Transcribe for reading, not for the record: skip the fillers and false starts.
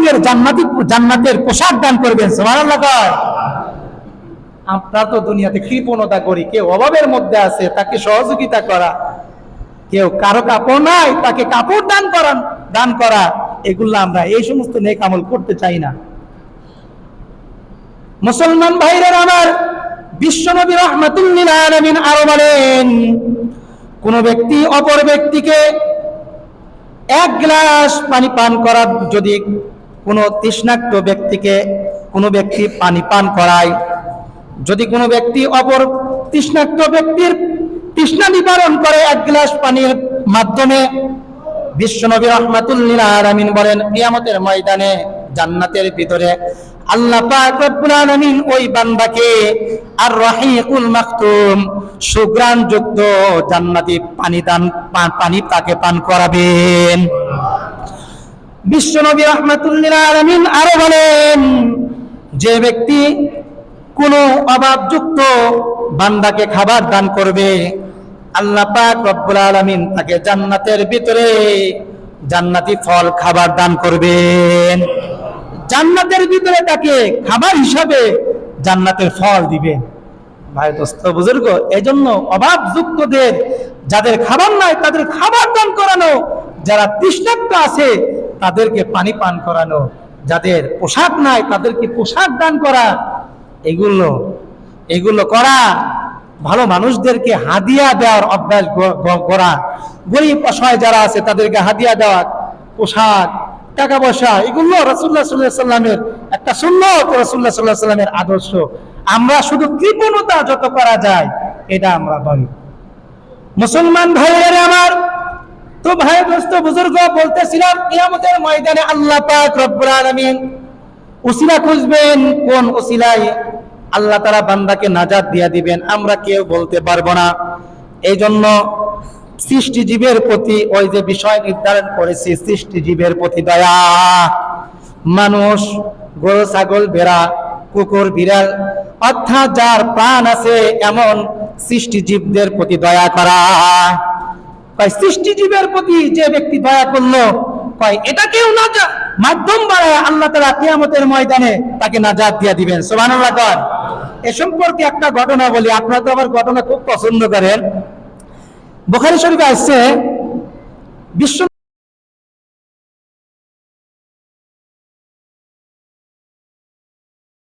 রঙের জান্নাতের পোশাক দান করবেন। সুবহানাল্লাহ। আমরা তো দুনিয়াতে কৃপণতা করি, কেউ অভাবের মধ্যে আছে তাকে সহযোগিতা করা, কেউ কারো কাপড় নাই তাকে কাপড় দান করা, এগুলো আমরা এই সমস্ত নেক আমল করতে চাই না। মুসলমান ভাইরা আমার, বিশ্বনবী রাহমাতুল লিল আলামিন আরো বলেন, কোন ব্যক্তি অপর ব্যক্তিকে এক গ্লাস পানি পান করা, যদি কোনো তৃষ্ণার্ত ব্যক্তিকে কোনো ব্যক্তি পানি পান করায়, যদি কোনো ব্যক্তি অপর তৃষ্ণার্ত ব্যক্তির তৃষ্ণা নিবারণ করে এক গ্লাস পানির মাধ্যমে, বিশ্বনবী রাহমাতুল লিল আলামিন বলেন, কিয়ামতের ময়দানে জান্নাতের ভিতরে আল্লাহ পাক রব্বুল আলামিন ওই বান্দাকে আর রাহিকুল মাখতুম সুগ্রাণ যুক্ত জান্নাতি পানি তাকে পান করাবেন। বিশ্বনবী রাহমাতুল লিল আলামিন আরো বলেন, যে ব্যক্তি কোনো অভাবযুক্ত বান্দাকে খাবার দান করবে, আল্লাহ পাক রব্বুল আলামিন তাকে জান্নাতের ভিতরে জান্নাতি ফল খাবার দান করবেন। জান্নাতের ভিতরে তাকে খাবার হিসাবে জান্নাতের ফল দিবেন। ভাই দোস্ত বুজুর্গ, এজন্য অভাবযুক্তদের, যাদের খাবার নাই তাদের খাবার দান করানো, যারা তৃষ্ণার্ত আছে তাদেরকে পানি পান করানো, যাদের পোশাক নাই তাদেরকে পোশাক দান করা, এগুলো করা, ভালো মানুষদেরকে হাদিয়া দেওয়ার অভ্যাস করা, গরিব অসহায় যারা আছে তাদেরকে হাদিয়া দেওয়া, পোশাক, টাকা পয়সা, এগুলো রাসূলুল্লাহ সাল্লাল্লাহু আলাইহি ওয়াসাল্লামের একটা সুন্নাত, রাসূলুল্লাহ সাল্লাল্লাহু আলাইহি ওয়াসাল্লামের আদর্শ। আমরা শুধু কৃপণতা যত করা যায় এটা আমরা করি। মুসলমান ভাইয়েরা আমার, তো ভাই দোস্ত বুজুর্গ, বলতেছিলাম কিয়ামতের ময়দানে আল্লাহ পাক রব্বুল আলামিন উসিলা খুঁজবেন, কোন উসিলায় আল্লাহ তাআলা বান্দাকে নাজাত দিয়ে দিবেন আমরা কেউ বলতে পারবো না। এই জন্য সৃষ্টিজীবের প্রতি ওই যে বিষয় নির্ধারণ করেছি, সৃষ্টিজীবের প্রতি দয়া, মানুষ, গরু, ছাগল, ভেড়া, কুকুর, বিড়াল, অর্থাৎ যার প্রাণ আছে এমন সৃষ্টিজীবদের প্রতি দয়া করা। সৃষ্টিজীবের প্রতি যে ব্যক্তি দয়া করলো, এটাকেও নাজাত মাধ্যম বাড়ায় আল্লাহ তাআলা কিয়ামতের ময়দানে তাকে নাজাত দিয়ে দিবেন। সুবহানাল্লাহ। এ সম্পর্কে একটা ঘটনা বলি, আপনারা তো আবার ঘটনা খুব পছন্দ করেন। বুখারী শরীফে আছে, বিশ্ব